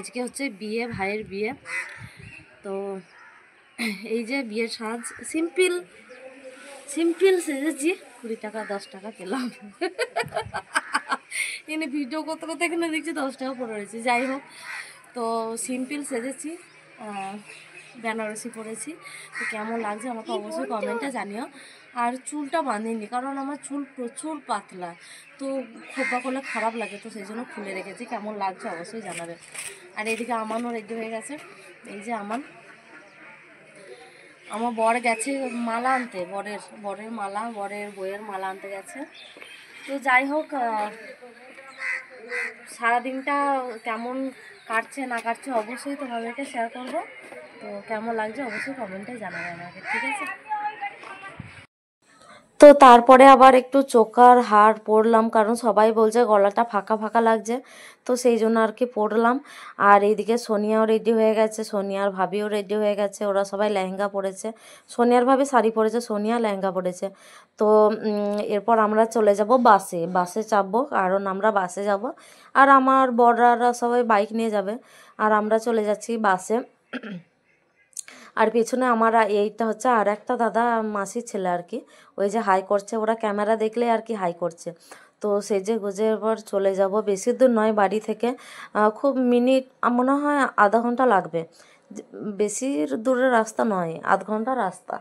আজকে হচ্ছে বিয়ে, ভাইয়ের বিয়ে। তো এই যে বিয়ের সাজ সিম্পল সিম্পল সেজেছি, 20 টাকা 10 টাকা পেলাম। এখানে ভিডিও করতে করতে এখানে দেখছি 10 টাকা পড়ে রয়েছে। যাই হোক, তো সিম্পল সেজেছি, বেনারসি পরেছি। তো কেমন লাগছে আমাকে অবশ্যই কমেন্টে জানিও। আর চুলটা বাঁধিনি, কারণ আমার চুল প্রচুর পাতলা, তো খোপা করলে খারাপ লাগে, তো সেই জন্য খুলে রেখেছি। কেমন লাগছে অবশ্যই জানাবে। আর এদিকে আমানও রেডি হয়ে গেছে। এই যে আমার বর গেছে মালা আনতে, বরের মালা, বরের বইয়ের মালা আনতে গেছে। তো যাই হোক, সারাদিনটা কেমন কাটছে না কাটছে অবশ্যই তোমাদেরকে শেয়ার করবো। তো কেমন লাগছে অবশ্যই কমেন্টে জানাবে আমাকে, ঠিক আছে? তো তারপরে আবার একটু চোকার হার পরলাম, কারণ সবাই বলছে গলাটা ফাঁকা ফাঁকা লাগছে, তো সেই জন্য আর কি পরলাম। আর এইদিকে সোনিয়াও রেডি হয়ে গেছে, সোনিয়ার ভাবিও রেডি হয়ে গেছে, ওরা সবাই লেহেঙ্গা পরেছে। সোনিয়ার ভাবি শাড়ি পরেছে, সোনিয়া লেহেঙ্গা পরেছে। তো এরপর আমরা চলে যাব বাসে চাপবো, কারণ আমরা বাসে যাব। আর আমার বড়রা সবাই বাইক নিয়ে যাবে, আর আমরা চলে যাচ্ছি বাসে। আর পেছনে আমার এইটা হচ্ছে আর একটা দাদা মাসির ছেলে আর কি, ওই যে হাই করছে, ওরা ক্যামেরা দেখলে আর কি হাই করছে। তো সেজে গুজে এবার চলে যাব, বেশি দূর নয় বাড়ি থেকে, খুব মিনিট মনে হয় আধা ঘন্টা লাগবে, বেশি দূরের রাস্তা নয়, আধ ঘন্টা রাস্তা।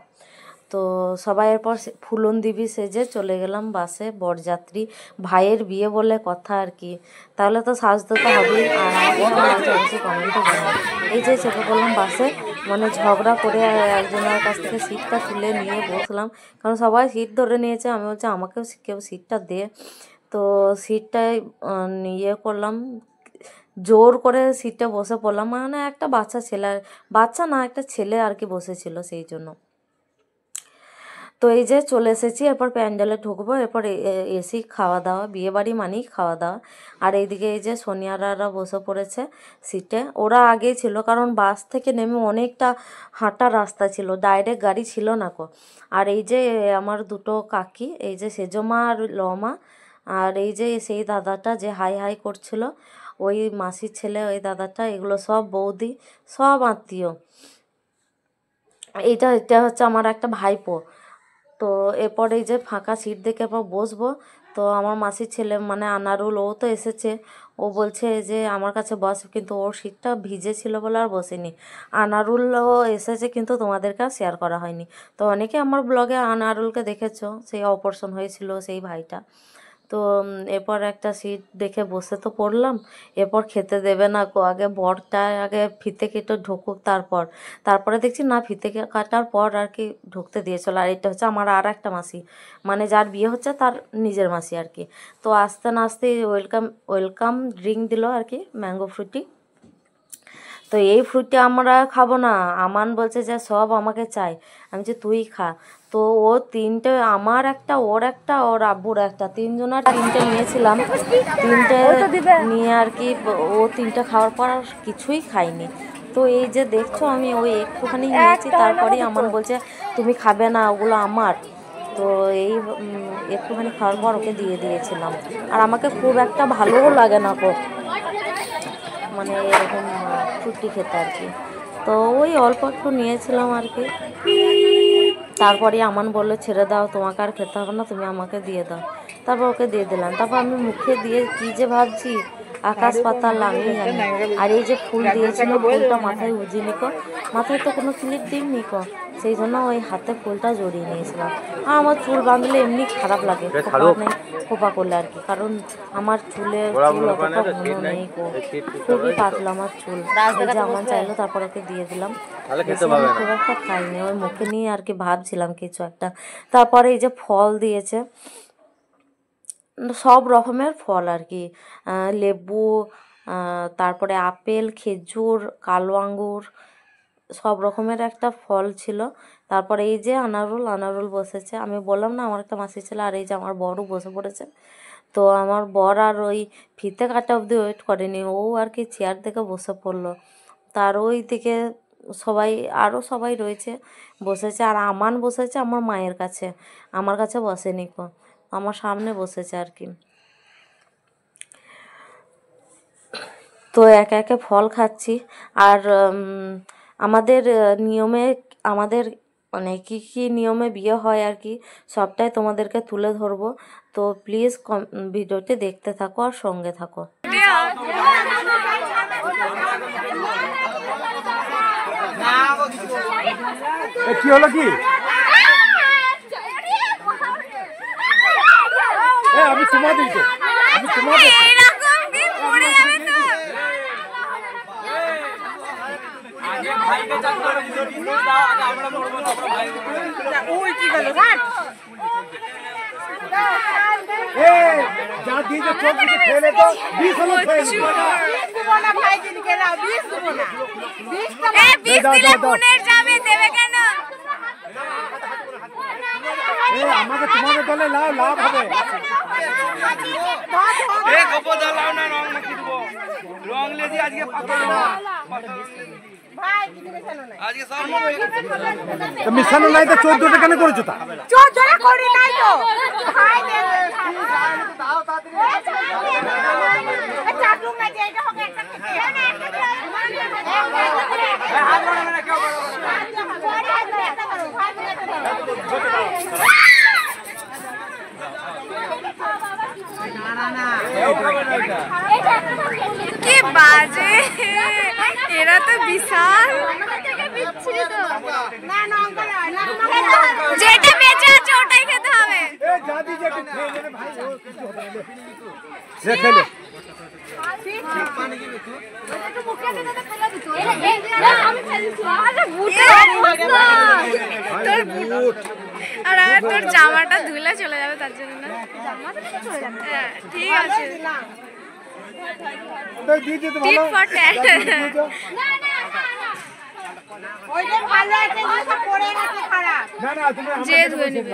তো সবাই এরপর ফুলন দিবি সেজে চলে গেলাম বাসে, বরযাত্রী, ভাইয়ের বিয়ে বলে কথা আর কি, তাহলে তো সাজতে তো হবেই। আর আমাকে কেমন লাগছে অবশ্যই কমেন্টে জানাবো। এই যে চেপে পড়লাম বাসে, মানে ঝগড়া করে একজনের কাছ থেকে সিটটা তুলে নিয়ে বসলাম, কারণ সবাই সিট ধরে নিয়েছে। আমি বলছি আমাকেও কেউ সিটটা দে, তো সিটটাই ইয়ে করলাম, জোর করে সিটটা বসে পড়লাম। মানে একটা বাচ্চা না, একটা ছেলে আর কি বসেছিল, সেই জন্য। তো এই যে চলে এসেছি, এরপর প্যান্ডেলে ঢুকবো, এরপর এসি খাওয়া দাওয়া, বিয়েবাড়ি মানেই খাওয়া দাওয়া। আর এইদিকে এই যে সোনিয়ারা বসে পড়েছে সিটে, ওরা আগেই ছিল, কারণ বাস থেকে নেমে অনেকটা হাঁটা রাস্তা ছিল, ডাইরেক্ট গাড়ি ছিল না কো। আর এই যে আমার দুটো কাকি, এই যে সেজমা আর লমা, আর এই যে সেই দাদাটা যে হাই হাই করছিল, ওই মাসির ছেলে, ওই দাদাটা, এগুলো সব বৌদি, সব আত্মীয়। এটা হচ্ছে আমার একটা ভাইপো। তো এরপর এই যে ফাঁকা সিট দেখে এরপর বসবো। তো আমার মাসির ছেলে মানে আনারুল, ও তো এসেছে, ও বলছে যে আমার কাছে বস, কিন্তু ওর সিটটা ভিজে ছিল বলে আর বসেনি। আনারুলও এসেছে, কিন্তু তোমাদেরকে আর শেয়ার করা হয়নি। তো অনেকে আমার ব্লগে আনারুলকে দেখেছো, সেই অপারেশন হয়েছিল সেই ভাইটা। তো এরপর একটা সিট দেখে বসে তো পড়লাম। এরপর খেতে দেবে না কো, আগে বরটা আগে ফিতে কেটে ঢুকুক, তারপরে দেখছি না, ফিতে কাটার পর আর কি ঢুকতে দিয়েছিল। আর এটা হচ্ছে আমার আর একটা মাসি, মানে যার বিয়ে হচ্ছে তার নিজের মাসি আর কি। তো আস্তে না আস্তে ওয়েলকাম ড্রিঙ্ক দিল আর কি, ম্যাঙ্গো ফ্রুটি। তো এই ফ্রুটটা আমরা খাবো না, আমান বলছে যে সব আমাকে চাই। আমি যে তুই খা। তো ও তিনটে, আমার একটা, ওর একটা, ওর আব্বুর একটা, তিনজনের তিনটে নিয়েছিলাম। তিনটে নিয়ে আর কি, ও তিনটে খাওয়ার পর আর কিছুই খাইনি। তো এই যে দেখছো আমি ওই একটুখানি নিয়েছি, তারপরেই আমান বলছে তুমি খাবে না, ওগুলো আমার। তো এই একটুখানি খাওয়ার পর ওকে দিয়ে দিয়েছিলাম। আর আমাকে খুব একটা ভালোও লাগে না গো, মানে এরকম ফ্রুটি খেতে আর কি। তো ওই অল্প একটু নিয়েছিলাম আর কি। তারপরে আমান বললো ছেড়ে দাও, তোমাকে আর খেতে হবে না, তুমি আমাকে দিয়ে দাও। তারপর ওকে দিয়ে দিলাম। তারপর আমি মুখে দিয়ে কী যে ভাবছি, আকাশ পাতাল আমি জানি। আর এই যে ফুল দিয়েছিল, ফুলটা মাথায় উজিনি কো, মাথায় তো কোনো ক্লিপ দিইনি কো, সেই জন্য ওই হাতে ফুলটা জড়িয়ে নিয়েছিলাম। আর আমার চুল বাঁধলে এমনি খারাপ লাগে, খোপা করলে আর কি, কারণ আমার চুল অতটা ঘন নেই গো, খুবই পাতলা আমার চুল। এই যে আমার চাইলো, তারপর ওকে দিয়ে দিলাম। খুব একটা খাইনি, ওই মুখে নিয়ে আর কি ভাবছিলাম কিছু একটা। তারপরে এই যে ফল দিয়েছে, সব রকমের ফল আর কি, লেবু, তারপরে আপেল, খেজুর, কালো আঙ্গুর, সব রকমের একটা ফল ছিল। তারপরে এই যে আনারুল বসেছে, আমি বললাম না আমার একটা মাসি ছিল। আর এই যে আমার বরও বসে পড়েছে। তো আমার বর আর ওই ফিতে কাটা অবধি ওয়েট করেনি, ও আর কি চেয়ার থেকে বসে পড়লো। তার ওই দিকে আরও সবাই রয়েছে, বসেছে। আর আমান বসেছে আমার মায়ের কাছে, আমার কাছে বসেনি কো, আমার সামনে বসেছে আর কি। তো একে একে ফল খাচ্ছি। আর আমাদের নিয়মে আমাদের মানে কী কী নিয়মে বিয়ে হয় আর কি সবটাই তোমাদেরকে তুলে ধরবো। তো প্লিজ ভিডিওটি দেখতে থাকো আর সঙ্গে থাকো। কি হলো কি? আমি তোমাদের তো আমি তোমাদের যা দিয়ে চোখ দিকে ফেলে তো 20 হলো আমাকে তোমাদের দলে লাভ হবে। মিশানো নাই তো 14টা কেন করেছো? তা 14টা করি নাই তো ভাই চাটুম না যে এটা হবে একটা কি বাজে, এরা তো বিশাল। যেটা বেঁচে আছে ওটাই খেতে হবে। আর তোর জামাটা ধুলে চলে যাবে তার জন্য না? ঠিক আছে, যে ধুয়ে নিবে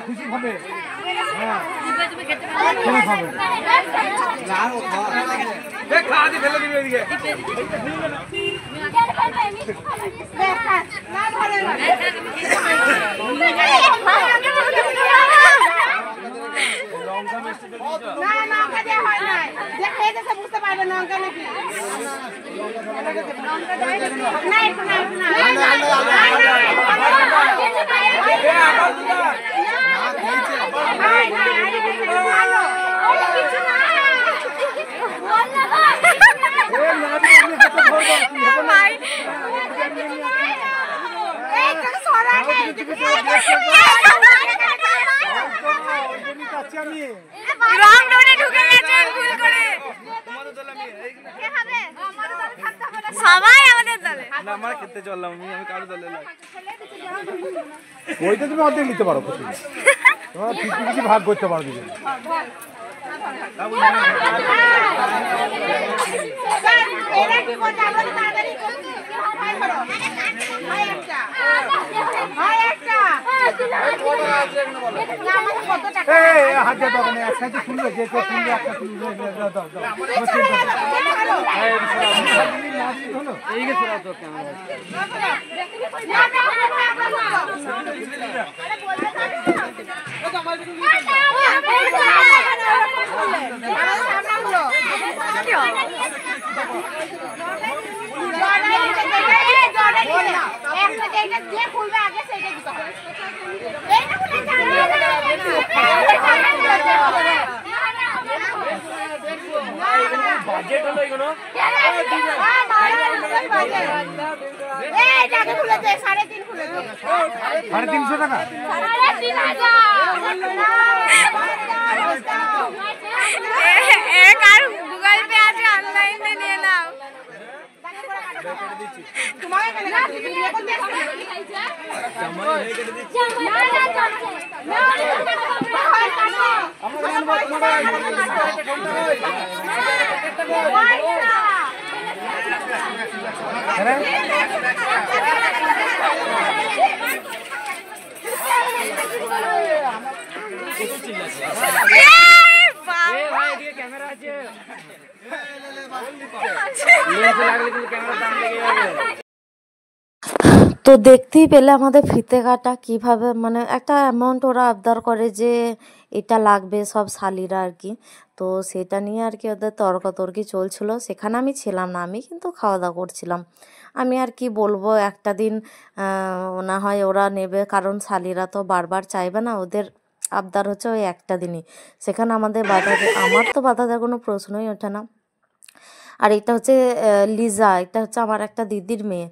খুশি হবে। বুঝতে পারবে লঙ্কা নাকি সবাই আমাদের দলে। না আমরা খেতে চললাম, আমি কারো দলে না। ওইটা তুমি অর্ধেক নিতে পারো, তোমার 50-50 ভাগ করতে পারো দুজন। হাজার টাকা নেই, একসাথে তুলবে, যে কেউ তুলবে একটা তুলবে। এই গেছে বাজেট হলো এগুলো 350 টাকা। গুগল পে আছে, অনলাইনে নিয়ে নাও। তো দেখতেই পেলে আমাদের ফিতে কাটা কিভাবে, মানে একটা অ্যামাউন্ট ওরা আবদার করে যে এটা লাগবে সব শালিরা আর কি। তো সেটা নিয়ে আর কি ওদের তর্কাতর্কি চলছিল, সেখানে আমি ছিলাম না, আমি কিন্তু খাওয়া দাওয়া করছিলাম। আমি আর কি বলবো, একটা দিন না হয় ওরা নেবে, কারণ শালিরা তো বারবার চাইবে না, ওদের আবদার হচ্ছে ওই একটা দিনই, সেখানে আমাদের আমার তো বাধা দেওয়ার কোনো প্রশ্নই ওঠে না। আর এটা হচ্ছে লিজা, এটা হচ্ছে আমার একটা দিদির মেয়ে,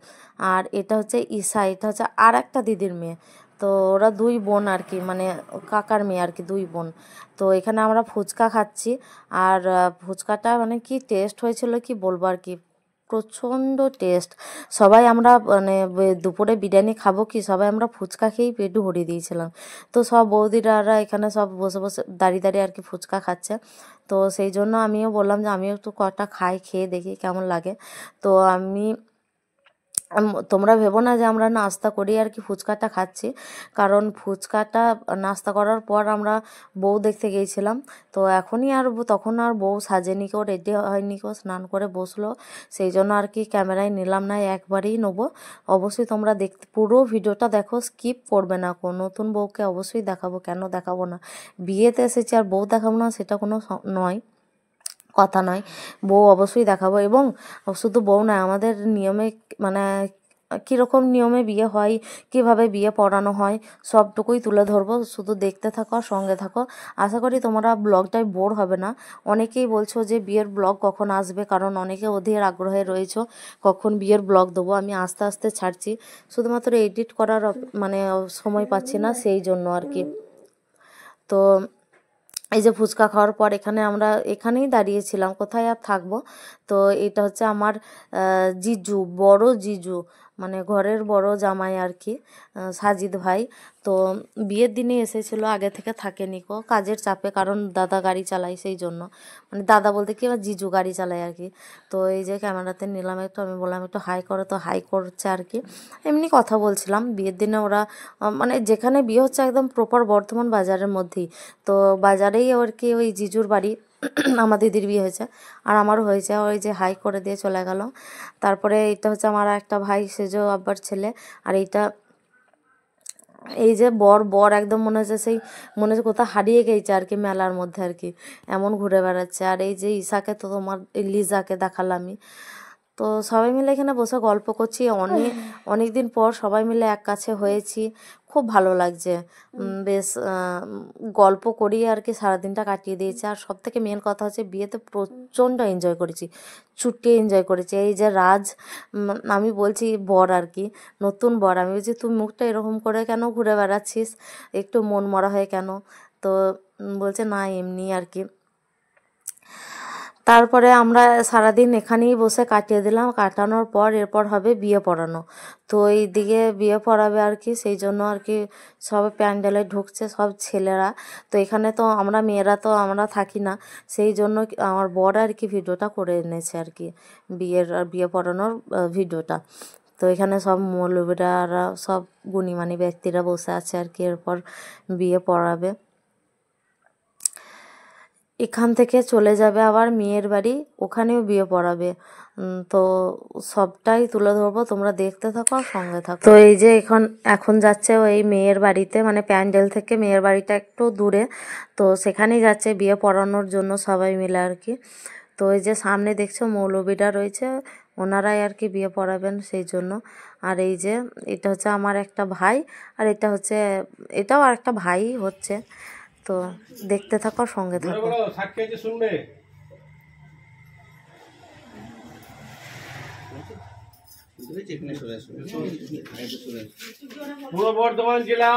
আর এটা হচ্ছে ঈশা, এটা হচ্ছে আর একটা দিদির মেয়ে। তো ওরা দুই বোন আর কি, মানে কাকার মেয়ে আর কি, দুই বোন। তো এখানে আমরা ফুচকা খাচ্ছি, আর ফুচকাটা মানে কি টেস্ট হয়েছিল কি বলবো আর কি, প্রচণ্ড টেস্ট। সবাই আমরা মানে দুপুরে বিরিয়ানি খাবো কি, সবাই আমরা ফুচকা খেয়েই পেট ভরিয়ে দিয়েছিলাম। তো সব বৌদিরা এখানে সব বসে বসে দাঁড়িয়ে দাঁড়িয়ে আর কি ফুচকা খাচ্ছে। তো সেই জন্য আমিও বললাম যে আমিও একটু কটা খেয়ে দেখি কেমন লাগে। তো তোমরা ভেবো না যে আমরা নাস্তা করি আর কি ফুচকাটা খাচ্ছি, কারণ ফুচকাটা নাস্তা করার পর আমরা বউ দেখতে গিয়েছিলাম। তো তখন আর বউ সাজেনি, কেউ রেডি হয়নি, কেউ স্নান করে বসলো, সেই জন্য আর কি ক্যামেরায় নিলাম না, একবারেই নেবো। অবশ্যই তোমরা পুরো ভিডিওটা দেখো, স্কিপ করবে না। নতুন বউকে অবশ্যই দেখাবো, কেন দেখাবো না, বিয়েতে এসেছি আর বউ দেখাবো না সেটা কোনো কথা নয়, বউ অবশ্যই দেখাবো। এবং শুধু বউ নয়, আমাদের নিয়মে মানে কীরকম নিয়মে বিয়ে হয়, কিভাবে বিয়ে পড়ানো হয়, সবটুকুই তুলে ধরবো, শুধু দেখতে থাকো, সঙ্গে থাকো। আশা করি তোমরা ব্লগটাই বোর হবে না। অনেকেই বলছো যে বিয়ের ব্লগ কখন আসবে, কারণ অনেকে অধীর আগ্রহে রয়েছো কখন বিয়ের ব্লগ দেবো। আমি আস্তে আস্তে ছাড়ছি, শুধুমাত্র এডিট করার মানে সময় পাচ্ছি না, সেই জন্য আর কি। তো এই যে ফুচকা খাওয়ার পর আমরা এখানেই দাঁড়িয়েছিলাম, কোথায় আর থাকবো। তো এটা হচ্ছে আমার জিজু, বড় জিজু, মানে ঘরের বড় জামাই আর কি, সাজিদ ভাই। তো বিয়ের দিনে এসেছিলো, আগে থেকে থাকেনি কো, কাজের চাপে, কারণ দাদা গাড়ি চালায়, সেই জন্য, মানে দাদা বলতে কি আমার জিজু গাড়ি চালায় আর কি। তো এই যে ক্যামেরাতে নিলাম একটু, আমি বললাম একটু হাই করো, তো হাই করছে আর কি, এমনি কথা বলছিলাম। বিয়ের দিনে ওরা মানে যেখানে বিয়ে হচ্ছে একদম প্রপার বর্ধমান বাজারের মধ্যেই, তো বাজারেই আর কি ওই জিজুর বাড়ি, আমার দিদির বিয়ে হয়েছে আর আমারও হয়েছে। ওই যে হাই করে দিয়ে চলে গেল। তারপরে এটা হচ্ছে আমার একটা ভাই, সেজো আব্বার ছেলে। আর এই যে বর একদম মনে হচ্ছে কোথাও হারিয়ে গেছে আর কি, মেলার মধ্যে আর কি, এমন ঘুরে বেড়াচ্ছে। আর এই যে ঈশাকে তো তোমার লিজাকে দেখালামই। তো সবাই মিলে এখানে বসে গল্প করছি, অনেক দিন পর সবাই মিলে এক কাছে হয়েছি, খুব ভালো লাগছে। বেশ গল্প করি আর কি, সারাদিনটা কাটিয়ে দিয়েছে। আর সব থেকে মেন কথা হচ্ছে বিয়েতে প্রচণ্ড এনজয় করেছি, ছুটি এনজয় করেছি। এই যে রাজ, আমি বলছি বর আর কি, নতুন বর, আমি বলছি তুই মুখটা এরকম করে কেন ঘুরে বেড়াচ্ছিস, একটু মন মরা হয়ে কেন? তো বলছে না এমনি আর কি। তারপরে আমরা সারাদিন এখানেই বসে কাটিয়ে দিলাম, কাটানোর পর এরপর হবে বিয়ে পড়ানো। তো এইদিকে বিয়ে পড়াবে আর কি, সেই জন্য আর কি সব প্যান্ডেলে ঢুকছে সব ছেলেরা। তো এখানে তো আমরা মেয়েরা তো আমরা থাকি না, সেই জন্য আমার বর আর কি ভিডিওটা করে এনেছে আর কি, বিয়ে পড়ানোর ভিডিওটা। তো এখানে সব মৌলবীরা সব গুণীমানী ব্যক্তিরা বসে আছে আর কি, এরপর বিয়ে পড়াবে। এখান থেকে চলে যাবে আবার মেয়ের বাড়ি, ওখানেও বিয়ে পড়াবে। তো সবটাই তুলে ধরবো, তোমরা দেখতে থাকো আর সঙ্গে থাকো। তো এই যে এখন যাচ্ছে ওই মেয়ের বাড়িতে, মানে প্যান্ডেল থেকে মেয়ের বাড়িটা একটু দূরে, তো সেখানেই যাচ্ছে বিয়ে পড়ানোর জন্য সবাই মিলে আর কি। তো এই যে সামনে দেখছো মৌলবীরা রয়েছে, ওনারাই আর কি বিয়ে পড়াবেন, সেই জন্য। আর এই যে এটা হচ্ছে আমার একটা ভাই, আর এটাও আর একটা ভাই হচ্ছে। তো দেখতে থাকো, সঙ্গে থাকো। সাক্ষী আছে শুনবে। পূর্ব বর্ধমান জেলা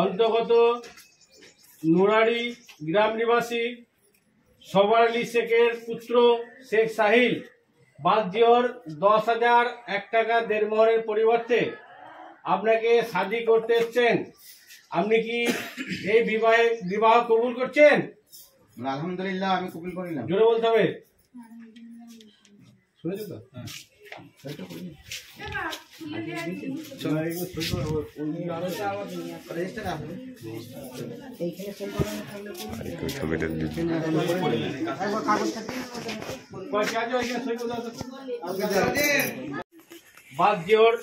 অন্তর্গত নুরারি গ্রাম নিবাসী সবার আলী শেখের পুত্র শেখ সাহিল বাদজিওর 10,001 টাকা দেড়মোহরের পরিবর্তে আপনাকে শাদী করতে এসছেন। আপনি কি এই বিবাহ কবুল করছেন? আলহামদুলিল্লাহ, আমি কবুল করিলাম। জোরে বলতে হবে। শুনেছো তো? বাদজিওর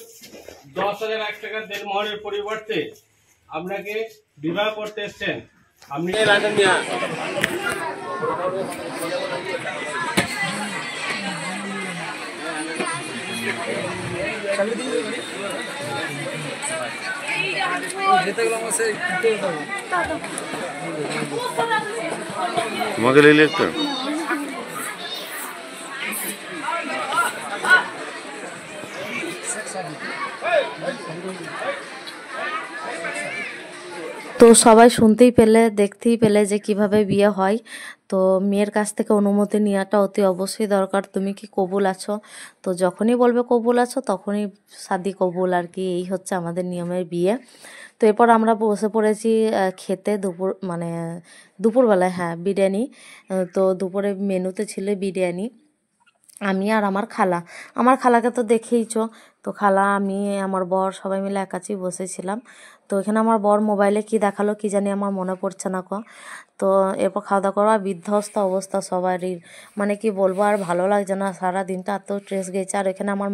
10,001 টাকা দেনমোহরের পরিবর্তে আপনাকে বিবাহ করতে এসছেন। আপনি রাখেন মিয়া। তোমাকে নিলে একটা তো সবাই শুনতেই পেলে, দেখতেই পেলে যে কিভাবে বিয়ে হয়। তো মেয়ের কাছ থেকে অনুমতি নেওয়াটা অতি অবশ্যই দরকার। তুমি কি কবুল আছো? তো যখনই বলবে কবুল আছো তখনই শাদি কবুল আর কি। এই হচ্ছে আমাদের নিয়মের বিয়ে। তো এরপর আমরা বসে পড়েছি খেতে। দুপুরবেলায়, হ্যাঁ, বিরিয়ানি। তো দুপুরে মেনুতে ছিল বিরিয়ানি। আমি আর আমার খালাকে তো দেখেইছো। তো খালা, আমি, আমার বর সবাই মিলে একাছি বসেছিলাম। তো এখানে আমার বর মোবাইলে কি দেখালো কি জানি, আমার মনে পড়ছে না কো। তো এরপর খাওয়া দাওয়া করা, বিধ্বস্ত অবস্থা সবারই, মানে কি বলবো, আর ভালো লাগছে না। সারা দিনটা এত স্ট্রেস গেছে। আর এখানে আমার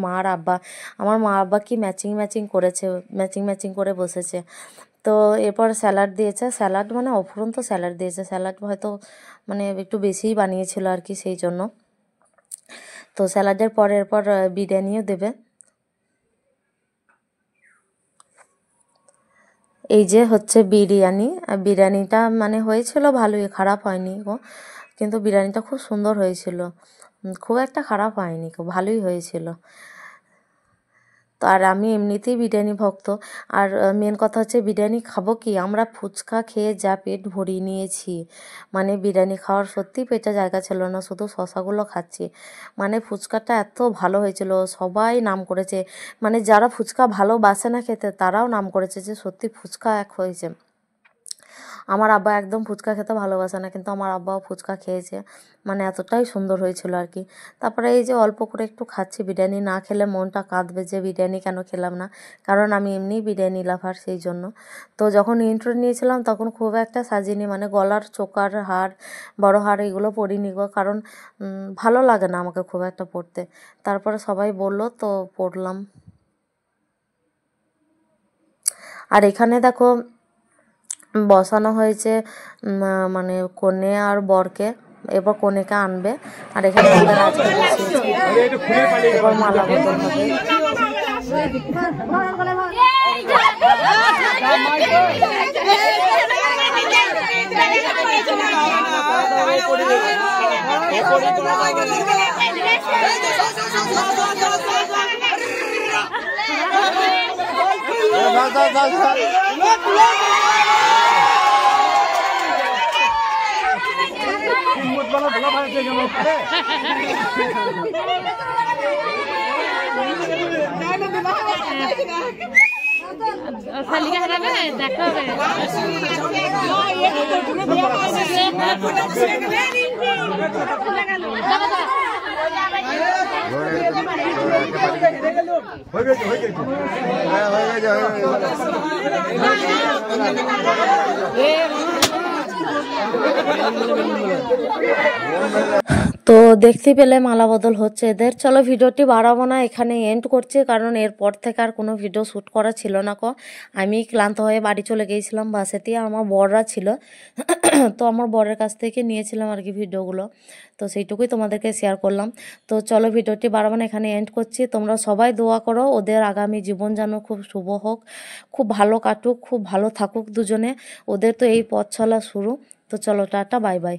মা আব্বা কি ম্যাচিং করেছে, ম্যাচিং করে বসেছে। তো এরপর স্যালাড দিয়েছে, স্যালাড মানে অফুরন্ত স্যালাড দিয়েছে। স্যালাড হয়তো মানে একটু বেশিই বানিয়েছিল আর কি, সেই জন্য। তো স্যালাডের পরে এরপর বিরিয়ানিও দেবে। এই যে হচ্ছে বিরিয়ানি। বিরিয়ানিটা মানে হয়েছিল ভালোই, খারাপ হয়নি গো। কিন্তু বিরিয়ানিটা খুব সুন্দর হয়েছিল, খুব একটা খারাপ হয়নি গো, ভালোই হয়েছিল। তো আর আমি এমনিতেই বিরিয়ানি ভক্ত। আর মেন কথা হচ্ছে বিরিয়ানি খাবো কি, আমরা ফুচকা খেয়ে যা পেট ভরিয়ে নিয়েছি, মানে বিরিয়ানি খাওয়ার সত্যিই পেটে জায়গা ছিল না, শুধু শশাগুলো খাচ্ছি। মানে ফুচকাটা এত ভালো হয়েছিল, সবাই নাম করেছে। মানে যারা ফুচকা ভালোবাসে না খেতে তারাও নাম করেছে যে সত্যি ফুচকা এক হয়েছে। আমার আব্বা একদম ফুচকা খেতে ভালোবাসে না, কিন্তু আমার আব্বাও ফুচকা খেয়েছে, মানে এতটাই সুন্দর হয়েছিল আর কি। তারপরে এই যে অল্প করে একটু খাচ্ছি, বিরিয়ানি না খেলে মনটা কাঁদবে যে বিরিয়ানি কেন খেলাম না, কারণ আমি এমনি বিরিয়ানি লাভার, সেই জন্য। তো যখন ইন্ট্রো নিয়েছিলাম তখন খুব একটা সাজিনি, মানে গলার চোকার হার, বড় হার এগুলো পরিনি গো, কারণ ভালো লাগে না আমাকে খুব একটা পরতে। তারপরে সবাই বললো তো পরলাম। আর এখানে দেখো বসানো হয়েছে মানে কনে আর বরকে, এবার কনেকে আনবে। আর এখানে ওদের আজকে বসিয়েছে, এবার মালা বদল হবে। তো দেখতে পেলে মালা বদল হচ্ছে এদের। চলো ভিডিওটি বাড়াবো না, এখানে এন্ড করছি, কারণ এরপর থেকে আর কোনো ভিডিও শ্যুট করা ছিল না কো। আমি ক্লান্ত হয়ে বাড়ি চলে গিয়েছিলাম বাসেতে, আমার বররা ছিল। তো আমার বরের কাছ থেকে নিয়েছিলাম আর কি ভিডিওগুলো। তো সেইটুকুই তোমাদেরকে শেয়ার করলাম। তো চলো ভিডিওটি বাড়াবো না, এখানে এন্ড করছি। তোমরা সবাই দোয়া করো ওদের আগামী জীবন যেন খুব শুভ হোক, খুব ভালো কাটুক, খুব ভালো থাকুক দুজনে। ওদের তো এই পথ চলা শুরু। তো চলো টাটা, বাই বাই।